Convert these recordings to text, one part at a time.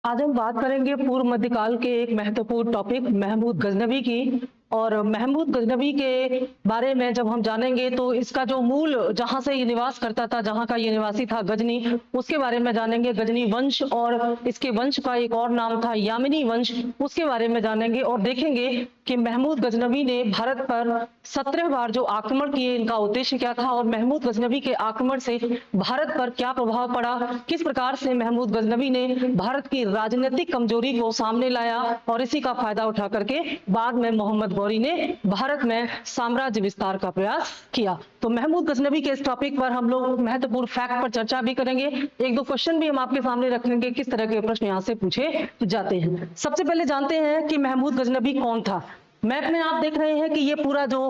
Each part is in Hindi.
आज हम बात करेंगे पूर्व मध्यकाल के एक महत्वपूर्ण टॉपिक महमूद गजनवी की। और महमूद गजनवी के बारे में जब हम जानेंगे तो इसका जो मूल जहां से ये निवास करता था, जहां का ये निवासी था गजनी, उसके बारे में जानेंगे। गजनी वंश और इसके वंश का एक और नाम था यामिनी वंश, उसके बारे में जानेंगे और देखेंगे कि महमूद गजनवी ने भारत पर 17 बार जो आक्रमण किए, इनका उद्देश्य क्या था और महमूद गजनवी के आक्रमण से भारत पर क्या प्रभाव पड़ा, किस प्रकार से महमूद गजनवी ने भारत की राजनीतिक कमजोरी को सामने लाया और इसी का फायदा उठा करके बाद में मोहम्मद गौरी ने भारत में साम्राज्य विस्तार का प्रयास किया। तो महमूद गजनवी के इस टॉपिक पर हम लोग महत्वपूर्ण फैक्ट पर चर्चा भी करेंगे। एक दो क्वेश्चन भी हम आपके सामने रखेंगे, किस तरह के प्रश्न यहाँ से पूछे जाते हैं। सबसे पहले जानते हैं कि महमूद गजनवी कौन था। मैप में आप देख रहे हैं कि ये पूरा जो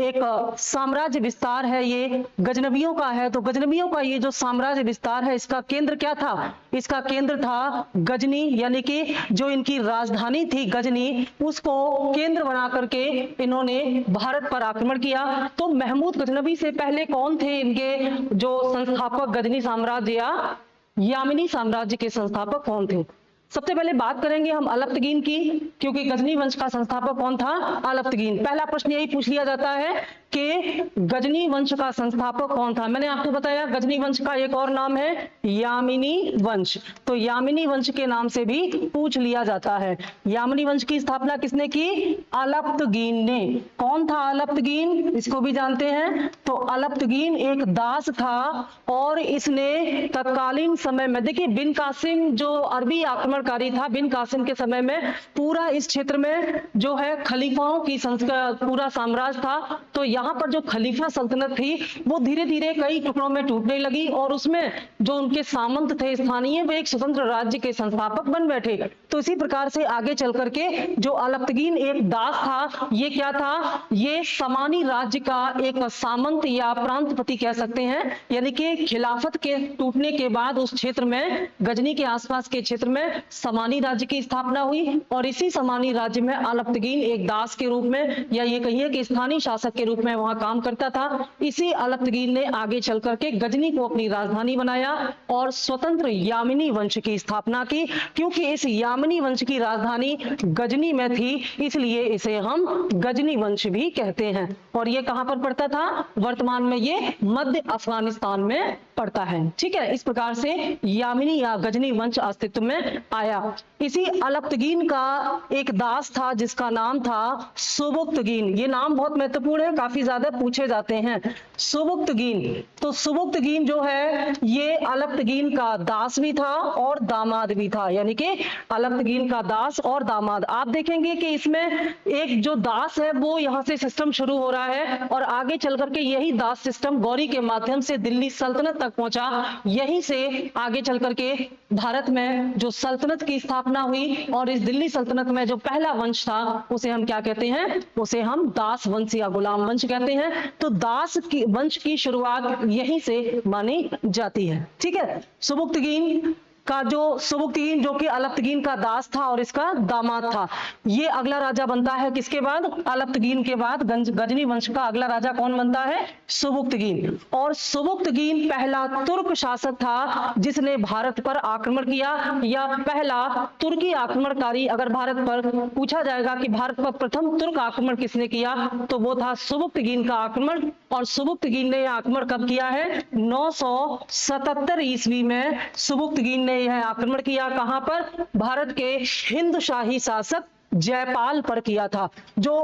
एक साम्राज्य विस्तार है ये गजनवियों का है। तो गजनवियों का ये जो साम्राज्य विस्तार है, इसका केंद्र क्या था? इसका केंद्र था गजनी, यानी कि जो इनकी राजधानी थी गजनी, उसको केंद्र बना करके इन्होंने भारत पर आक्रमण किया। तो महमूद गजनवी से पहले कौन थे इनके जो संस्थापक, गजनी साम्राज्य या यामिनी साम्राज्य के संस्थापक कौन थे? सबसे पहले बात करेंगे हम अलप्तगीन की, क्योंकि गजनी वंश का संस्थापक कौन था? अलप्तगीन। पहला प्रश्न यही पूछ लिया जाता है कि गजनी वंश का संस्थापक कौन था। मैंने आपको बताया गजनी वंश का एक और नाम है यामिनी वंश, तो यामिनी वंश के नाम से भी पूछ लिया जाता है। यामिनी वंश की स्थापना किसने की? अलप्तगीन ने। कौन था अलप्तगीन? इसको भी जानते हैं। तो अलप्तगीन एक दास था और इसने तत्कालीन समय में, देखिए बिन कासिम जो अरबी आक्रमणकारी था, बिन कासिम के समय में पूरा इस क्षेत्र में जो है खलीफाओं की पूरा साम्राज्य था। तो यहाँ पर जो खलीफा सल्तनत थी वो धीरे धीरे कई टुकड़ों में टूटने लगी और उसमें जो उनके सामंत थे स्थानीय, वे एक स्वतंत्र राज्य के संस्थापक बन बैठे। तो इसी प्रकार से आगे चल करके जो अलप्तगीन एक दास था, ये क्या था? ये समानी राज्य का एक सामंत या प्रांतपति कह सकते हैं, यानी कि खिलाफत के टूटने के बाद उस क्षेत्र में, गजनी के आसपास के क्षेत्र में समानी राज्य की स्थापना हुई और इसी समानी राज्य में अलप्तगीन एक दास के रूप में, या ये कहिए कि स्थानीय शासक के रूप में वहां काम करता था। इसी अलप्तगीन ने आगे चल करके गजनी को अपनी राजधानी बनाया और स्वतंत्र यामिनी वंश की स्थापना की। क्योंकि इस यामिनी वंश की राजधानी गजनी में थी, इसलिए इसे हम गजनी वंश भी कहते हैं। और ये कहां पर पड़ता था? वर्तमान में ये मध्य अफगानिस्तान में पड़ता है। ठीक है, इस प्रकार से यामिनी या गजनी वंश अस्तित्व में आया। इसी अलप्तगीन का एक दास था जिसका नाम था सुबुक्तगीन। ये नाम बहुत महत्वपूर्ण है, काफी ज्यादा पूछे जाते हैं। सुबुक्तगीन। तो सुबुक्तगीन जो है ये अलप्तगीन का दास भी था और दामाद भी था, यानी कि अलप्तगीन का दास और दामाद। आप देखेंगे कि इसमें एक जो दास है वो यहाँ से सिस्टम शुरू हो रहा है और आगे चल करके यही दास सिस्टम गौरी के माध्यम से दिल्ली सल्तनत तक पहुंचा। यहीं से आगे चल करके भारत में जो सल्तनत की स्थापना हुई और इस दिल्ली सल्तनत में जो पहला वंश था उसे हम क्या कहते हैं? उसे हम दास वंश या गुलाम वंश कहते हैं। तो दास की वंश की शुरुआत यहीं से मानी जाती है। ठीक है, सुबुक्तगीन का सुबुक्तगीन जो कि अलप्तगीन का दास था और इसका दामाद था, ये अगला राजा बनता है किसके बाद? अलप्तगीन के बाद गजनी वंश का अगला राजा कौन बनता है? सुबुक्तगीन। और सुबुक्तगीन पहला तुर्क शासक था जिसने भारत पर आक्रमण किया, या पहला तुर्की आक्रमणकारी। अगर भारत पर पूछा जाएगा कि भारत पर प्रथम तुर्क आक्रमण किसने किया, तो वो था सुबुक्तगीन का आक्रमण। और सुबुक्तगीन ने आक्रमण कब किया है? 977 ईस्वी में सुबुक्तगीन ने यह आक्रमण किया। कहां पर? भारत के हिंद शाही शासक जयपाल पर किया था। जो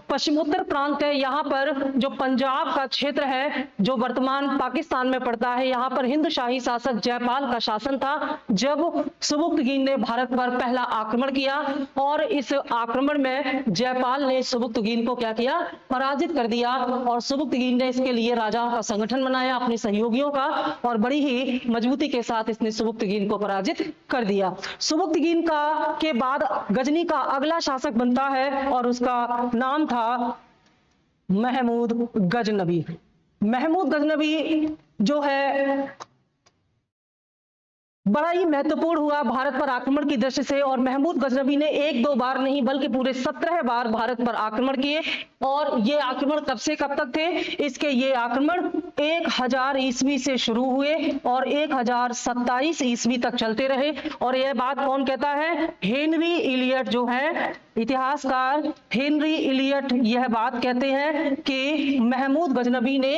पश्चिमोत्तर प्रांत है, यहाँ पर जो पंजाब का क्षेत्र है जो वर्तमान पाकिस्तान में पड़ता है, यहाँ पर हिंद शाही शासक जयपाल का शासन था जब सुबुक्तगीन ने भारत पर पहला आक्रमण किया। और इस आक्रमण में जयपाल ने सुबुक्तगीन को क्या किया? पराजित कर दिया। और सुबुक्तगीन ने इसके लिए राजाओं का संगठन बनाया, अपने सहयोगियों का, और बड़ी ही मजबूती के साथ इसने सुबुक्तगीन को पराजित कर दिया। सुबुक्तगीन का के बाद गजनी का अगला शासक बनता है और उसका नाम था महमूद गजनवी। महमूद गजनवी जो है बड़ा ही महत्वपूर्ण हुआ भारत पर आक्रमण की दृष्टि से। और महमूद गजनवी ने एक दो बार नहीं बल्कि पूरे 17 बार भारत पर आक्रमण किए। और ये आक्रमण कब से कब तक थे? इसके ये आक्रमण 1000 ईस्वी से शुरू हुए और 1027 ईस्वी तक चलते रहे। और यह बात कौन कहता है? हेनरी इलियट जो है इतिहासकार हेनरी इलियट यह बात कहते हैं कि महमूद गजनबी ने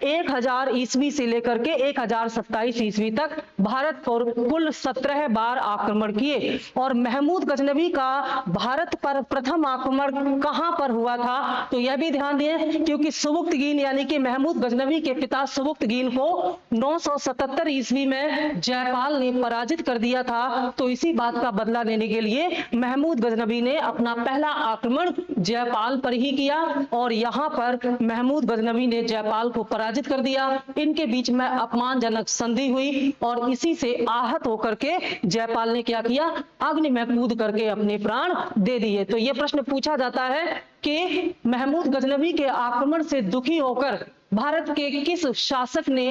1000 ईस्वी से लेकर के 1027 ईस्वी तक भारत पर कुल 17 बार आक्रमण किए। और महमूद गजनबी का भारत पर प्रथम आक्रमण कहां पर हुआ था? तो यह भी ध्यान दें, क्योंकि सुबुक्तगीन यानी कि महमूद गजनबी के पिता सुबुक्तगीन को 977 ईस्वी में जयपाल ने पराजित कर दिया था। तो इसी बात का बदला लेने के लिए महमूद गजनबी ने अपना पहला आक्रमण जयपाल पर ही किया और यहां पर महमूद गजनबी ने जयपाल को पराजित कर दिया। इनके बीच में अपमानजनक संधि हुई और इसी से आहत होकर के जयपाल ने क्या किया? अग्नि में कूद करके अपने प्राण दे दिए। तो यह प्रश्न पूछा जाता है कि महमूद गजनबी के आक्रमण से दुखी होकर भारत के किस शासक ने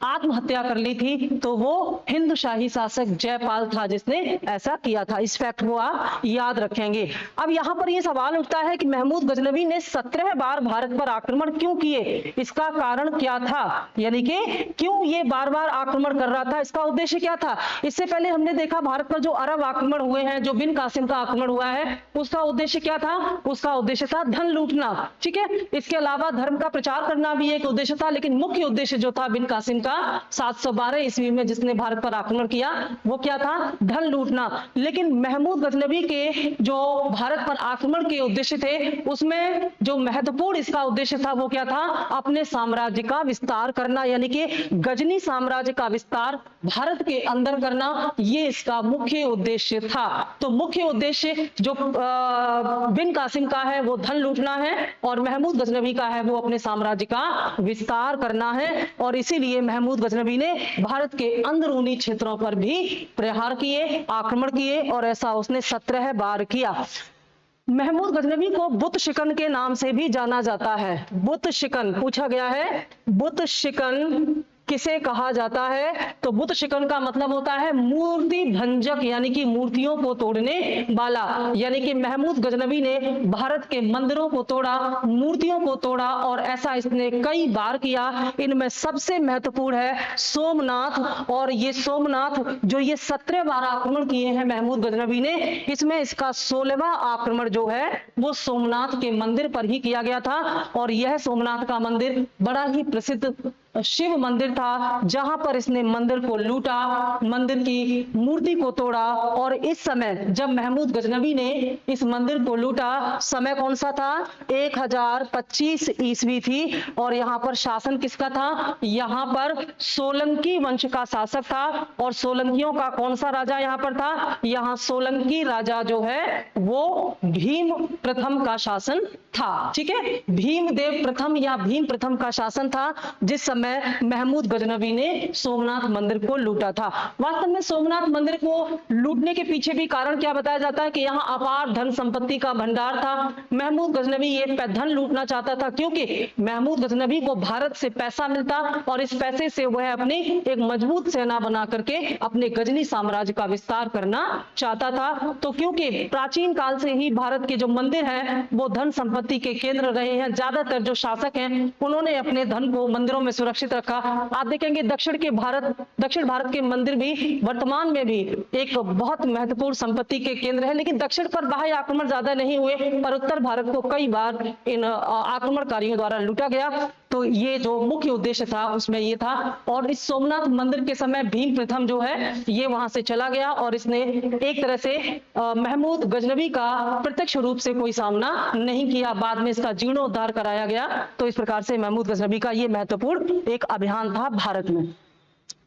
आत्महत्या कर ली थी? तो वो हिंद शाही शासक जयपाल था जिसने ऐसा किया था। इस फैक्ट को आप याद रखेंगे। अब यहाँ पर ये सवाल उठता है कि महमूद गजनबी ने 17 बार भारत पर आक्रमण क्यों किए? इसका कारण क्या था? यानी कि क्यों ये बार बार आक्रमण कर रहा था? इसका उद्देश्य क्या था? इससे पहले हमने देखा भारत पर जो अरब आक्रमण हुए हैं, जो बिन कासिम का आक्रमण हुआ है, उसका उद्देश्य क्या था? उसका उद्देश्य था धन लूटना। ठीक है, इसके अलावा धर्म का प्रचार करना भी एक उद्देश्य था, लेकिन मुख्य उद्देश्य जो था बिन कासिम का 712 ईस्वी में जिसने भारत पर आक्रमण किया, वो क्या था? धन लूटना। लेकिन महमूद गजनबी के जो भारत पर आक्रमण के उद्देश्य थे, उसमें जो महत्वपूर्ण इसका उद्देश्य था वो क्या था? अपने साम्राज्य का विस्तार करना, यानी कि गजनी साम्राज्य का विस्तार भारत के अंदर करना, ये इसका मुख्य उद्देश्य था। तो मुख्य उद्देश्य जो बिन कासिम का है वो धन लूटना है और महमूद गजनबी का है वो अपने साम्राज्य का विस्तार करना है। और इसीलिए महमूद गजनबी ने भारत के अंदरूनी क्षेत्रों पर भी प्रहार किए, आक्रमण किए और ऐसा उसने 17 बार किया। महमूद गजनबी को बुत शिकन के नाम से भी जाना जाता है। बुत शिकन पूछा गया है, बुत शिकन किसे कहा जाता है? तो बुत शिकन का मतलब होता है मूर्ति भंजक, यानी कि मूर्तियों को तोड़ने वाला। यानी कि महमूद गजनबी ने भारत के मंदिरों को तोड़ा, मूर्तियों को तोड़ा और ऐसा इसने कई बार किया। इनमें सबसे महत्वपूर्ण है सोमनाथ। और ये सोमनाथ जो ये 17 बार आक्रमण किए हैं महमूद गजनबी ने, इसमें इसका 16वां आक्रमण जो है वो सोमनाथ के मंदिर पर ही किया गया था। और यह सोमनाथ का मंदिर बड़ा ही प्रसिद्ध शिव मंदिर था, जहां पर इसने मंदिर को लूटा, मंदिर की मूर्ति को तोड़ा। और इस समय जब महमूद गजनबी ने इस मंदिर को लूटा, समय कौन सा था? 1025 ईस्वी थी। और यहाँ पर शासन किसका था? यहाँ पर सोलंकी वंश का शासक था। और सोलंकियों का कौन सा राजा यहाँ पर था? यहाँ सोलंकी राजा जो है वो भीम प्रथम का शासन था। ठीक है, भीमदेव प्रथम या भीम प्रथम का शासन था जिस समय महमूद गजनबी ने सोमनाथ मंदिर को लूटा था। वास्तव में सोमनाथ मंदिर को लूटने के पीछे भी कारण क्या बताया जाता है कि यहाँ अपार धन संपत्ति का भंडार था। महमूद गजनबी ये धन लूटना चाहता था क्योंकि महमूद गजनबी को भारत से पैसा मिलता और इस पैसे से वह अपनी एक मजबूत सेना बना करके अपने गजनी साम्राज्य का विस्तार करना चाहता था। तो क्योंकि प्राचीन काल से ही भारत के जो मंदिर हैं वो धन संपत्ति के केंद्र रहे हैं, ज्यादातर जो शासक हैं उन्होंने अपने धन को मंदिरों में सुरक्षित रखा। आप देखेंगे दक्षिण भारत के मंदिर भी वर्तमान में भी एक बहुत महत्वपूर्ण संपत्ति के केंद्र है। लेकिन दक्षिण पर बाह्य आक्रमण ज्यादा नहीं हुए, पर उत्तर भारत को कई बार इन आक्रमणकारियों द्वारा लूटा गया। तो ये जो मुख्य उद्देश्य था उसमें ये था। और इस सोमनाथ मंदिर के समय भीम प्रथम जो है ये वहां से चला गया और इसने एक तरह से महमूद गजनबी का प्रत्यक्ष रूप से कोई सामना नहीं किया। बाद में इसका जीर्णोद्धार कराया गया। तो इस प्रकार से महमूद गजनबी का ये महत्वपूर्ण एक अभियान था भारत में।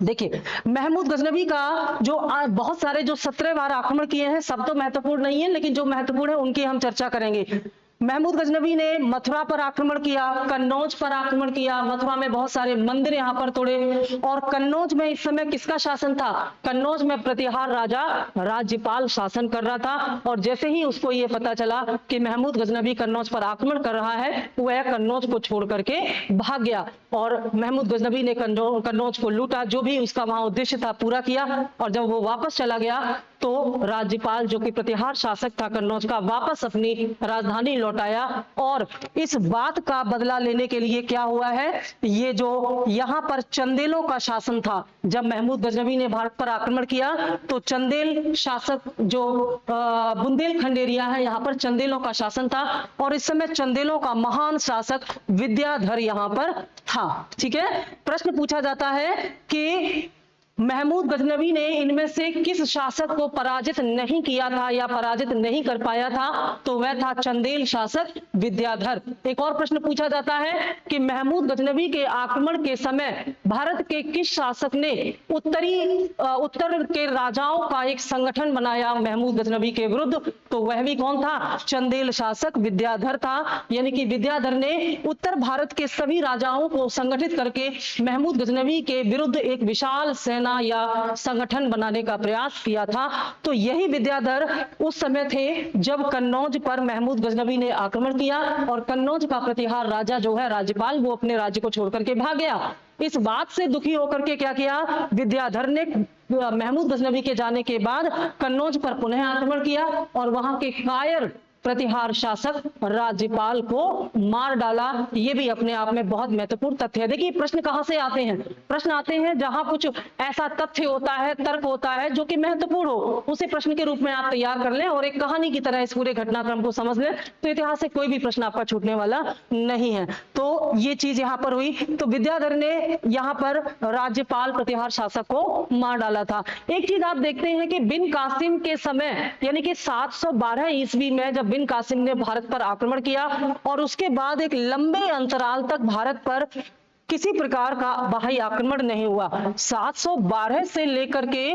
देखिए, महमूद गजनबी का जो बहुत सारे जो 17 बार आक्रमण किए हैं सब तो महत्वपूर्ण नहीं है, लेकिन जो महत्वपूर्ण है उनकी हम चर्चा करेंगे। महमूद गजनबी ने मथुरा पर आक्रमण किया, कन्नौज पर आक्रमण किया। मथुरा में बहुत सारे मंदिर यहाँ पर तोड़े। और कन्नौज में इस समय किसका शासन था? कन्नौज में प्रतिहार राजा राज्यपाल शासन कर रहा था। और जैसे ही उसको ये पता चला कि महमूद गजनबी कन्नौज पर आक्रमण कर रहा है, वह कन्नौज को छोड़ करके भाग गया। और महमूद गजनबी ने कन्नौज को लूटा, जो भी उसका वहां उद्देश्य था पूरा किया। और जब वो वापस चला गया तो राज्यपाल जो कि प्रतिहार शासक था कन्नौज का, वापस अपनी राजधानी लौटाया। और इस बात का बदला लेने के लिए क्या हुआ है, ये जो यहाँ पर चंदेलों का शासन था, जब महमूद गजनवी ने भारत पर आक्रमण किया तो चंदेल शासक जो बुंदेलखंड एरिया है, यहाँ पर चंदेलों का शासन था। और इस समय चंदेलों का महान शासक विद्याधर यहाँ पर था। ठीक है, प्रश्न पूछा जाता है कि महमूद गजनवी ने इनमें से किस शासक को पराजित नहीं किया था या पराजित नहीं कर पाया था, तो वह था चंदेल शासक विद्याधर। एक और प्रश्न पूछा जाता है कि महमूद गजनवी के आक्रमण के समय भारत के किस शासक ने उत्तर के राजाओं का एक संगठन बनाया महमूद गजनवी के विरुद्ध, तो वह भी कौन था, चंदेल शासक विद्याधर था। यानी कि विद्याधर ने उत्तर भारत के सभी राजाओं को संगठित करके महमूद गजनवी के विरुद्ध एक विशाल सेना या संगठन बनाने का प्रयास किया था। तो यही विद्याधर उस समय थे जब कन्नौज पर महमूद गजनवी ने आक्रमण किया और कन्नौज का प्रतिहार राजा जो है राज्यपाल, वो अपने राज्य को छोड़ करके भाग गया। इस बात से दुखी होकर के क्या किया, विद्याधर ने महमूद गजनवी के जाने के बाद कन्नौज पर पुनः आक्रमण किया और वहां के कायर प्रतिहार शासक राज्यपाल को मार डाला। ये भी अपने आप में बहुत महत्वपूर्ण तथ्य है। देखिए प्रश्न कहां से आते हैं, प्रश्न आते हैं जहां कुछ ऐसा तथ्य होता है, तर्क होता है जो कि महत्वपूर्ण हो, उसे प्रश्न के रूप में आप तैयार कर लें और एक कहानी की तरह इस पूरे घटनाक्रम को समझ लें, तो इतिहास से कोई भी प्रश्न आपका छूटने वाला नहीं है। तो ये चीज यहाँ पर हुई। तो विद्याधर ने यहाँ पर राज्यपाल प्रतिहार शासक को मार डाला था। एक चीज आप देखते हैं कि बिन कासिम के समय यानी कि 712 ईस्वी में जब बिन कासिम ने भारत पर आक्रमण किया और उसके बाद एक लंबे अंतराल तक भारत पर किसी प्रकार का बाह्य आक्रमण नहीं हुआ। 712 से लेकर के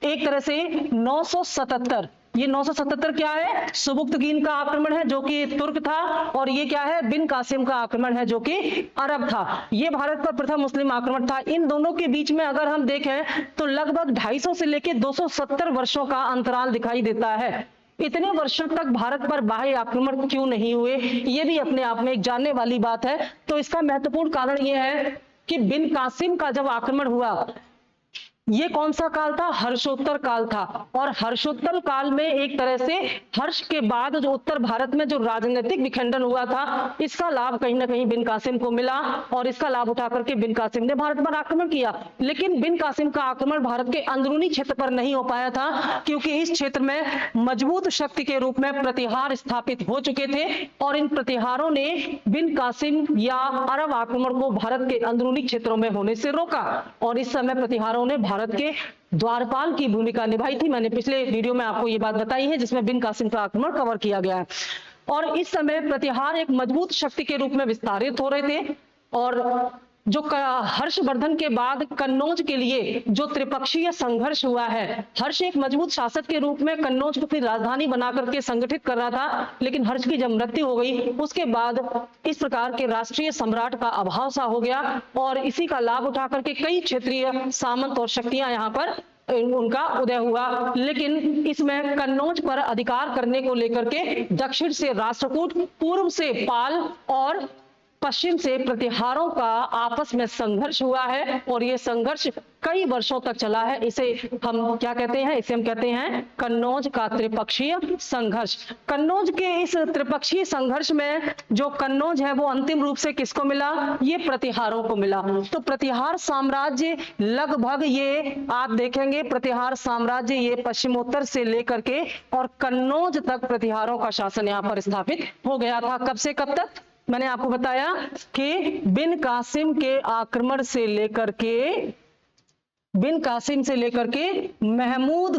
एक तरह से 977, ये 977 क्या है, सुबुक्तगीन का आक्रमण है जो कि तुर्क था, और ये क्या है, बिन कासिम का आक्रमण है जो कि अरब था। ये भारत पर प्रथम मुस्लिम आक्रमण था। इन दोनों के बीच में अगर हम देखें तो लगभग 250 से लेकर 270 वर्षों का अंतराल दिखाई देता है। इतने वर्षों तक भारत पर बाह्य आक्रमण क्यों नहीं हुए, ये भी अपने आप में एक जानने वाली बात है। तो इसका महत्वपूर्ण कारण यह है कि बिन कासिम का जब आक्रमण हुआ, ये कौन सा काल था, हर्षोत्तर काल था। और हर्षोत्तर काल में एक तरह से हर्ष के बाद जो उत्तर भारत में जो राजनीतिक विखंडन हुआ था, इसका लाभ कहीं ना कहीं बिन कासिम को मिला और इसका लाभ उठा करके बिन कासिम ने भारत पर आक्रमण किया। लेकिन बिन कासिम का आक्रमण भारत के अंदरूनी क्षेत्र पर नहीं हो पाया था, क्योंकि इस क्षेत्र में मजबूत शक्ति के रूप में प्रतिहार स्थापित हो चुके थे और इन प्रतिहारों ने बिन कासिम या अरब आक्रमण को भारत के अंदरूनी क्षेत्रों में होने से रोका। और इस समय प्रतिहारों ने भारत के द्वारपाल की भूमिका निभाई थी। मैंने पिछले वीडियो में आपको ये बात बताई है जिसमें बिन कासिम का आक्रमण कवर किया गया है। और इस समय प्रतिहार एक मजबूत शक्ति के रूप में विस्तारित हो रहे थे और जो हर्षवर्धन के बाद कन्नौज के लिए जो त्रिपक्षीय संघर्ष हुआ है, हर्ष एक मजबूत शासक के रूप में कन्नौज को फिर राजधानी बना करके संगठित कर रहा था, लेकिन हर्ष की जब मृत्यु हो गई उसके बाद इस प्रकार के राष्ट्रीय सम्राट का अभाव सा हो गया और इसी का लाभ उठा करके कई क्षेत्रीय सामंत और शक्तियां यहाँ पर उनका उदय हुआ। लेकिन इसमें कन्नौज पर अधिकार करने को लेकर के दक्षिण से राष्ट्रकूट, पूर्व से पाल और पश्चिम से प्रतिहारों का आपस में संघर्ष हुआ है और ये संघर्ष कई वर्षों तक चला है। इसे हम क्या कहते हैं, इसे हम कहते हैं कन्नौज का त्रिपक्षीय संघर्ष। कन्नौज के इस त्रिपक्षीय संघर्ष में जो कन्नौज है वो अंतिम रूप से किसको मिला, ये प्रतिहारों को मिला। तो प्रतिहार साम्राज्य लगभग ये आप देखेंगे, प्रतिहार साम्राज्य ये पश्चिमोत्तर से लेकर के और कन्नौज तक प्रतिहारों का शासन यहाँ पर स्थापित हो गया था। कब से कब तक, मैंने आपको बताया कि बिन कासिम के आक्रमण से लेकर के महमूद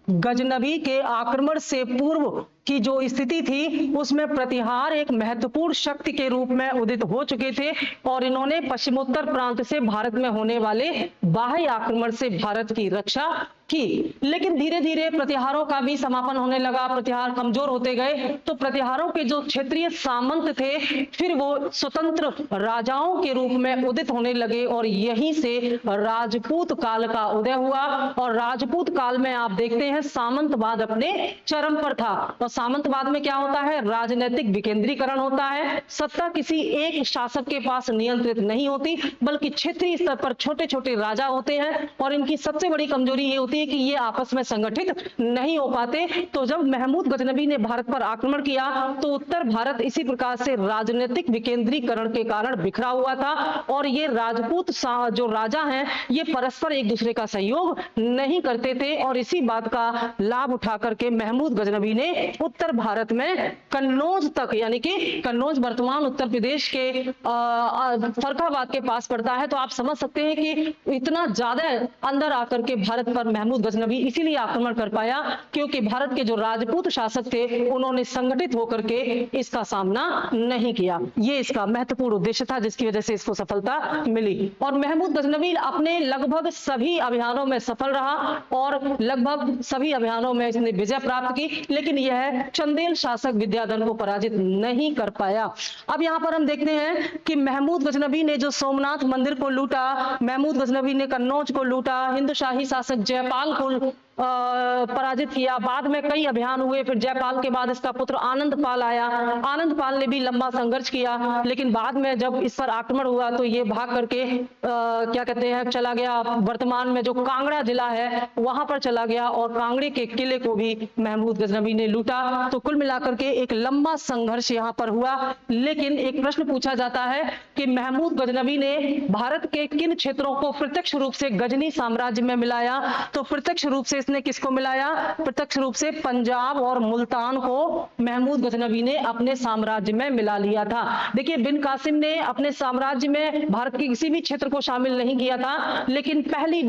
गजनवी के आक्रमण से पूर्व की जो स्थिति थी उसमें प्रतिहार एक महत्वपूर्ण शक्ति के रूप में उदित हो चुके थे और इन्होंने पश्चिमोत्तर प्रांत से भारत में होने वाले बाह्य आक्रमण से भारत की रक्षा की। लेकिन धीरे धीरे प्रतिहारों का भी समापन होने लगा, प्रतिहार कमजोर होते गए, तो प्रतिहारों के जो क्षेत्रीय सामंत थे फिर वो स्वतंत्र राजाओं के रूप में उदित होने लगे और यहीं से राजपूत काल का उदय हुआ। और राजपूत काल में आप देखते हैं सामंतवाद अपने चरम पर था और सामंतवाद में क्या होता है, राजनीतिक विकेंद्रीकरण होता है, सत्ता किसी एक शासक के पास नियंत्रित नहीं होती बल्कि क्षेत्रीय स्तर पर छोटे छोटे राजा होते हैं, और इनकी सबसे बड़ी कमजोरी ये होती है कि ये आपस में संगठित नहीं हो पाते। तो जब महमूद गजनबी ने भारत पर आक्रमण किया तो उत्तर भारत इसी प्रकार से राजनीतिक विकेंद्रीकरण के कारण बिखरा हुआ था, और ये राजपूत जो राजा हैं ये परस्पर एक दूसरे का सहयोग नहीं करते थे, और इसी बात का लाभ उठा करके महमूद गजनबी ने उत्तर भारत में कन्नौज तक, यानी कि कन्नौज वर्तमान उत्तर प्रदेश के फर्रुखाबाद के पास पड़ता है, तो आप समझ सकते हैं कि इतना ज्यादा अंदर आकर के भारत पर महमूद गजनबी इसीलिए आक्रमण कर पाया क्योंकि भारत के जो राजपूत शासक थे उन्होंने संगठित होकर के इसका सामना नहीं किया। ये इसका महत्वपूर्ण उद्देश्य था जिसकी वजह से इसको सफलता मिली। और महमूद गजनबी अपने लगभग सभी अभियानों में सफल रहा और लगभग सभी अभियानों में इसने विजय प्राप्त की, लेकिन यह चंदेल शासक विद्याधर को पराजित नहीं कर पाया। अब यहाँ पर हम देखते हैं कि महमूद गजनबी ने जो सोमनाथ मंदिर को लूटा, महमूद गजनबी ने कन्नौज को लूटा, हिंदू शाही शासक जयपाल को पराजित किया, बाद में कई अभियान हुए, फिर जयपाल के बाद इसका पुत्र आनंदपाल आया, आनंदपाल ने भी लंबा संघर्ष किया, लेकिन बाद में जब इस पर आक्रमण हुआ तो ये भाग करके क्या कहते हैं चला गया, वर्तमान में जो कांगड़ा जिला है वहां पर चला गया और कांगड़े के किले को भी महमूद गजनबी ने लूटा। तो कुल मिलाकर के एक लंबा संघर्ष यहाँ पर हुआ। लेकिन एक प्रश्न पूछा जाता है कि महमूद गजनबी ने भारत के किन क्षेत्रों को प्रत्यक्ष रूप से गजनी साम्राज्य में मिलाया, तो प्रत्यक्ष रूप से ने किसको मिलाया, प्रत्यक्ष रूप से पंजाब और मुल्तान को महमूद गजनबी ने अपने साम्राज्य में मिला लिया था। देखिए बिन कासिम ने अपने साम्राज्य में भारत के किसी भी क्षेत्र को शामिल नहीं किया था, लेकिन पहली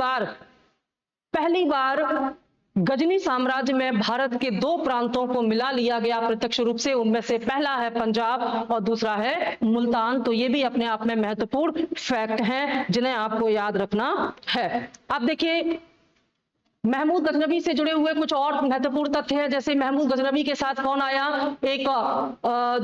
बार गजनी साम्राज्य में भारत के दो प्रांतों को मिला लिया गया प्रत्यक्ष रूप से। उनमें से पहला है पंजाब और दूसरा है मुल्तान। तो ये भी अपने आप में महत्वपूर्ण फैक्ट हैं जिन्हें आपको याद रखना है। अब देखिए महमूद गजनबी से जुड़े हुए कुछ और महत्वपूर्ण तथ्य हैं, जैसे महमूद गजनबी के साथ कौन आया, एक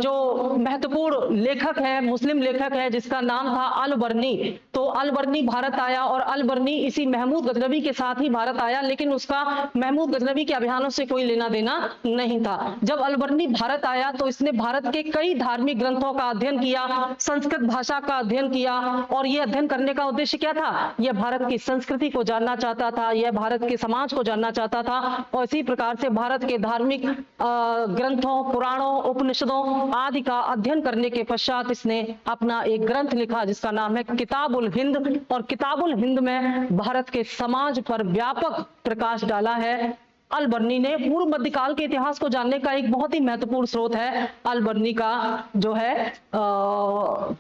जो महत्वपूर्ण लेखक है, मुस्लिम लेखक है जिसका नाम था अल-बर्नी। तो अल-बर्नी भारत आया और अल-बर्नी इसी महमूद गजनबी के साथ ही भारत आया, लेकिन उसका महमूद गजनबी के अभियानों से कोई लेना देना नहीं था। जब अल-बर्नी भारत आया तो इसने भारत के कई धार्मिक ग्रंथों का अध्ययन किया, संस्कृत भाषा का अध्ययन किया, और यह अध्ययन करने का उद्देश्य क्या था, यह भारत की संस्कृति को जानना चाहता था, यह भारत के समाज को जानना चाहता था, और इसी प्रकार से भारत के धार्मिक ग्रंथों, पुराणों, उपनिषदों आदि का अध्ययन करने के पश्चात इसने अपना एक ग्रंथ लिखा जिसका नाम है किताबुल हिंद, और किताबुल हिंद में भारत के समाज पर व्यापक प्रकाश डाला है। अल-बर्नी ने पूर्व मध्यकाल के इतिहास को जानने का एक बहुत ही महत्वपूर्ण स्रोत है अल-बर्नी का जो है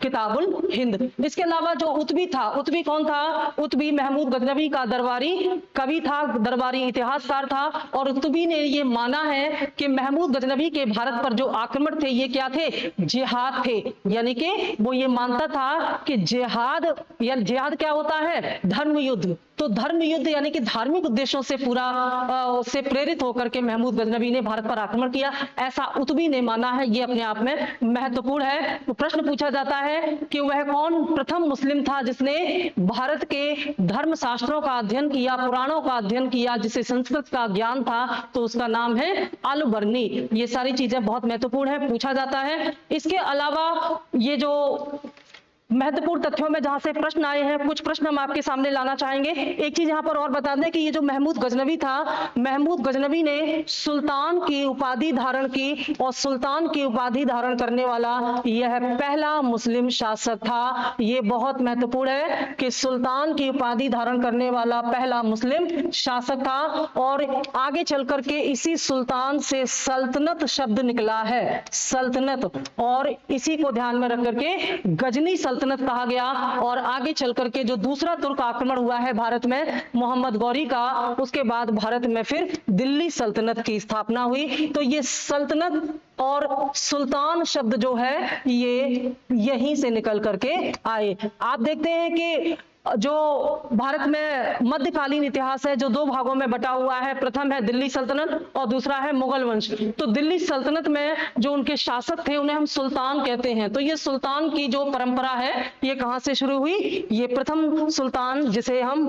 किताबुल हिंद। इसके अलावा जो उतबी था, उतबी कौन था, उतबी महमूद गजनबी का दरबारी कवि था, दरबारी इतिहासकार था, और उतबी ने ये माना है कि महमूद गजनबी के भारत पर जो आक्रमण थे ये क्या थे, जिहाद थे, यानी कि वो ये मानता था कि जिहाद या जिहाद क्या होता है, धर्म युद्ध। तो धर्म युद्ध यानी कि धार्मिक उद्देश्यों से पूरा से प्रेरित होकर के महमूद गजनबी ने भारत पर आक्रमण किया, ऐसा उतबी ने माना है। ये अपने आप में महत्वपूर्ण है। तो प्रश्न पूछा जाता है कि वह कौन प्रथम मुस्लिम था जिसने भारत के धर्म शास्त्रों का अध्ययन किया, पुराणों का अध्ययन किया, जिसे संस्कृत का ज्ञान था, तो उसका नाम है अल-बर्नी। ये सारी चीजें बहुत महत्वपूर्ण है, पूछा जाता है। इसके अलावा ये जो महत्वपूर्ण तथ्यों में जहां से प्रश्न आए हैं, कुछ प्रश्न हम आपके सामने लाना चाहेंगे। एक चीज यहां पर और बता दें कि ये जो महमूद गजनबी था, महमूद गजनबी ने सुल्तान की उपाधि धारण की, और सुल्तान की उपाधि धारण करने वाला यह पहला मुस्लिम शासक था। ये बहुत महत्वपूर्ण है कि सुल्तान की उपाधि धारण करने वाला पहला मुस्लिम शासक था, और आगे चल करके इसी सुल्तान से सल्तनत शब्द निकला है, सल्तनत, और इसी को ध्यान में रख करके गजनी सल्तनत कहा गया। और आगे चल करके जो दूसरा तुर्क आक्रमण हुआ है भारत में मोहम्मद गौरी का, उसके बाद भारत में फिर दिल्ली सल्तनत की स्थापना हुई। तो ये सल्तनत और सुल्तान शब्द जो है ये यहीं से निकल करके आए। आप देखते हैं कि जो भारत में मध्यकालीन इतिहास है जो दो भागों में बटा हुआ है, प्रथम है दिल्ली सल्तनत और दूसरा है मुगल वंश। तो दिल्ली सल्तनत में जो उनके शासक थे उन्हें हम सुल्तान कहते हैं। तो ये सुल्तान की जो परंपरा है ये कहां से शुरू हुई? ये प्रथम सुल्तान जिसे हम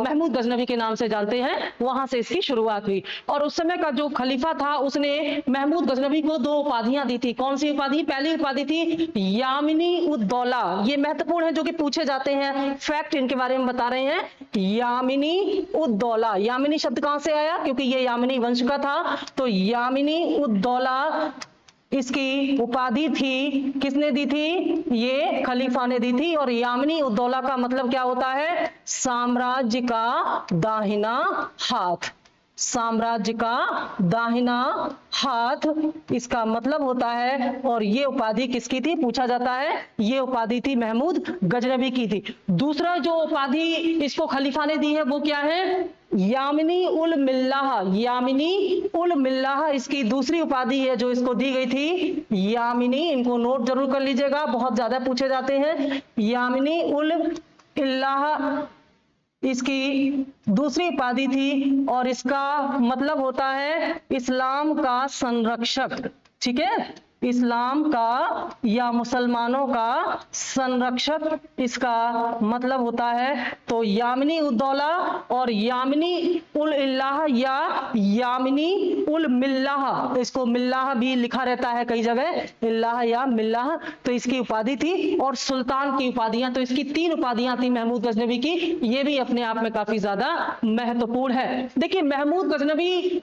महमूद गजनवी के नाम से जानते हैं वहां से इसकी शुरुआत हुई। और उस समय का जो खलीफा था उसने महमूद गजनवी को दो उपाधियां दी थी। कौन सी उपाधि? पहली उपाधि थी यामिनी उद दौला। ये महत्वपूर्ण है जो कि पूछे जाते हैं, फैक्ट इनके बारे में बता रहे हैं। यामिनी उद दौला, यामिनी शब्द कहां से आया? क्योंकि ये यामिनी वंश का था। तो यामिनी उद दौला इसकी उपाधि थी। किसने दी थी? ये खलीफा ने दी थी। और यामिनी उद दौला का मतलब क्या होता है? साम्राज्य का दाहिना हाथ। साम्राज्य का दाहिना हाथ इसका मतलब होता है। और ये उपाधि किसकी थी पूछा जाता है? ये उपाधि थी महमूद गजनवी की थी। दूसरा जो उपाधि इसको खलीफा ने दी है वो क्या है? यामिनी उल मिल्लाह। यामिनी उल मिल्लाह इसकी दूसरी उपाधि है जो इसको दी गई थी। यामिनी, इनको नोट जरूर कर लीजिएगा, बहुत ज्यादा पूछे जाते हैं। यामिनी उल इल्लाह इसकी दूसरी उपाधि थी और इसका मतलब होता है इस्लाम का संरक्षक। ठीक है, इस्लाम का या मुसलमानों का संरक्षक इसका मतलब होता है। तो यामिनी उद दौला और यामिनी उल इल्लाह या यामिनी उल मिल्लाह, इसको मिल्लाह भी लिखा रहता है कई जगह, इल्लाह या मिल्लाह, तो इसकी उपाधि थी। और सुल्तान की उपाधियां, तो इसकी तीन उपाधियां थी महमूद गजनवी की। ये भी अपने आप में काफी ज्यादा महत्वपूर्ण है। देखिए महमूद गजनवी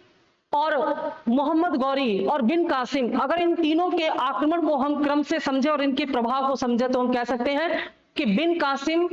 और मोहम्मद गौरी और बिन कासिम, अगर इन तीनों के आक्रमण को हम क्रम से समझे और इनके प्रभाव को समझे तो हम कह सकते हैं कि बिन कासिम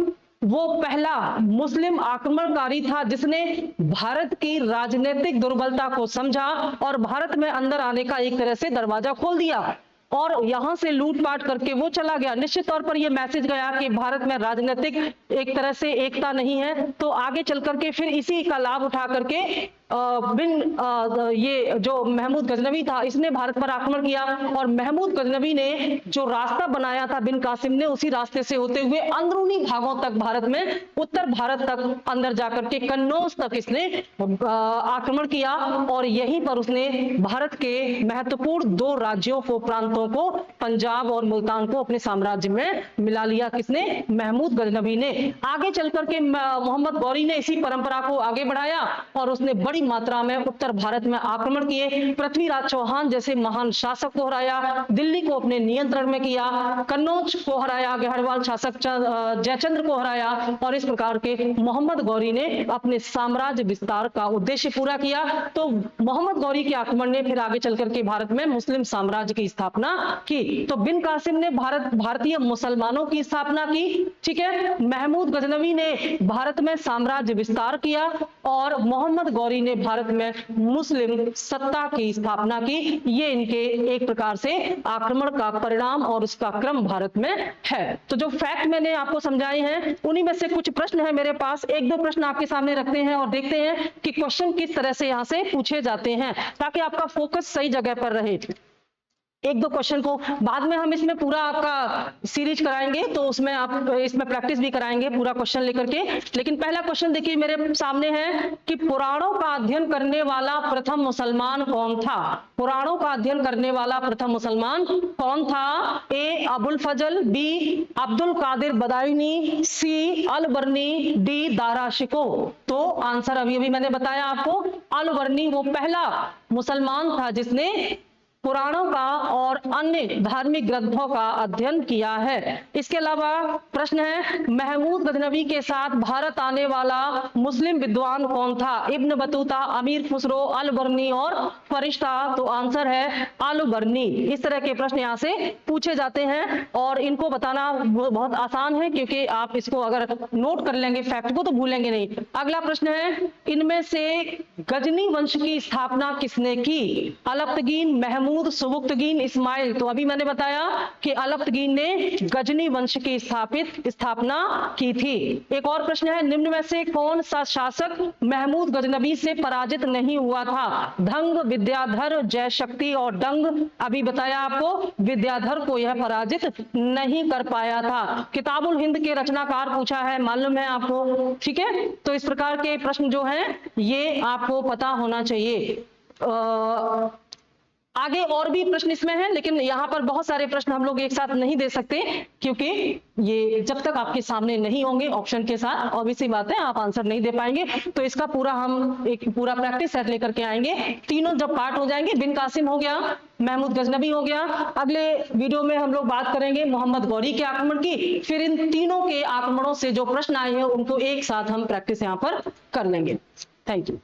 वो पहला मुस्लिम आक्रमणकारी था जिसने भारत की राजनीतिक दुर्बलता को समझा और भारत में अंदर आने का एक तरह से दरवाजा खोल दिया और यहां से लूटपाट करके वो चला गया। निश्चित तौर पर यह मैसेज गया कि भारत में राजनीतिक एक तरह से एकता नहीं है। तो आगे चल करके फिर इसी का लाभ उठा करके ये जो महमूद गजनवी था इसने भारत पर आक्रमण किया और महमूद गजनवी ने जो रास्ता बनाया था बिन कासिम ने, उसी रास्ते से होते हुए अंदरूनी भागों तक भारत में, उत्तर भारत तक अंदर जाकर के कन्नौज तक इसने आक्रमण किया और यहीं पर उसने भारत के महत्वपूर्ण दो राज्यों को, प्रांतों को, पंजाब और मुल्तान को अपने साम्राज्य में मिला लिया। किसने? महमूद गजनवी ने। आगे चल करके मोहम्मद गौरी ने इसी परंपरा को आगे बढ़ाया और उसने बड़ी मात्रा में उत्तर भारत में आक्रमण किए। पृथ्वीराज चौहान जैसे महान शासक को हराया, दिल्ली को अपने नियंत्रण में किया, कन्नौज को हराया, गढ़वाल शासक जयचंद्र को हराया और इस प्रकार के मोहम्मद गौरी ने अपने साम्राज्य विस्तार का उद्देश्य पूरा किया। तो मोहम्मद गौरी के आक्रमण ने फिर आगे चल करके भारत में मुस्लिम साम्राज्य की स्थापना की। तो बिन कासिम ने भारतीय मुसलमानों की स्थापना की। ठीक है, महमूद गजनवी ने भारत में साम्राज्य विस्तार किया और मोहम्मद गौरी ने भारत में मुस्लिम सत्ता की स्थापना की। ये इनके एक प्रकार से आक्रमण का परिणाम और उसका क्रम भारत में है। तो जो फैक्ट मैंने आपको समझाए हैं उन्हीं में से कुछ प्रश्न है मेरे पास। एक दो प्रश्न आपके सामने रखते हैं और देखते हैं कि क्वेश्चन किस तरह से यहां से पूछे जाते हैं ताकि आपका फोकस सही जगह पर रहे। एक दो क्वेश्चन को बाद में हम इसमें पूरा आपका सीरीज कराएंगे तो उसमें आप इसमें प्रैक्टिस भी कराएंगे पूरा क्वेश्चन लेकर के। लेकिन पहला क्वेश्चन देखिए मेरे सामने है कि पुराणों का अध्ययन करने वाला प्रथम मुसलमान कौन था? पुराणों का अध्ययन करने वाला प्रथम मुसलमान कौन था? ए अबुल फजल, बी अब्दुल कादिर बदायूनी, सी अल बर्नी, डी दारा शिको। तो आंसर अभी मैंने बताया आपको, अल बर्नी वो पहला मुसलमान था जिसने पुराणों का और अन्य धार्मिक ग्रंथों का अध्ययन किया है। इसके अलावा प्रश्न है महमूद गजनवी के साथ भारत आने वाला मुस्लिम विद्वान कौन था? इब्न बतूता, अमीर खुसरो, अल बर्नी और फरिश्ता। तो आंसर है अल बर्नी। इस तरह के प्रश्न यहाँ से पूछे जाते हैं और इनको बताना बहुत आसान है क्योंकि आप इसको अगर नोट कर लेंगे फैक्ट को तो भूलेंगे नहीं। अगला प्रश्न है इनमें से गजनी वंश की स्थापना किसने की? अलप्तगीन, महमूद महमूद सुबुक्तगीन इस्माइल, तो अभी मैंने बताया कि अलब्तगीन ने गजनी वंश की स्थापना की थी। एक और प्रश्न है, निम्न में से कौन सा शासक महमूद गजनबी से पराजित नहीं हुआ था? धंग, विद्याधर, जयशक्ति और डंग। अभी बताया आपको, विद्याधर को यह पराजित नहीं कर पाया था। किताबुल हिंद के रचनाकार पूछा है, मालूम है आपको, ठीक है। तो इस प्रकार के प्रश्न जो हैं ये आपको पता होना चाहिए। आगे और भी प्रश्न इसमें हैं, लेकिन यहाँ पर बहुत सारे प्रश्न हम लोग एक साथ नहीं दे सकते, क्योंकि ये जब तक आपके सामने नहीं होंगे ऑप्शन के साथ, ऑब्वियस सी बात है आप आंसर नहीं दे पाएंगे। तो इसका पूरा हम एक पूरा प्रैक्टिस सेट लेकर के आएंगे। तीनों जब पार्ट हो जाएंगे, बिन कासिम हो गया, महमूद गजनबी हो गया, अगले वीडियो में हम लोग बात करेंगे मोहम्मद गौरी के आक्रमण की। फिर इन तीनों के आक्रमणों से जो प्रश्न आए हैं उनको एक साथ हम प्रैक्टिस यहाँ पर कर लेंगे। Thank you.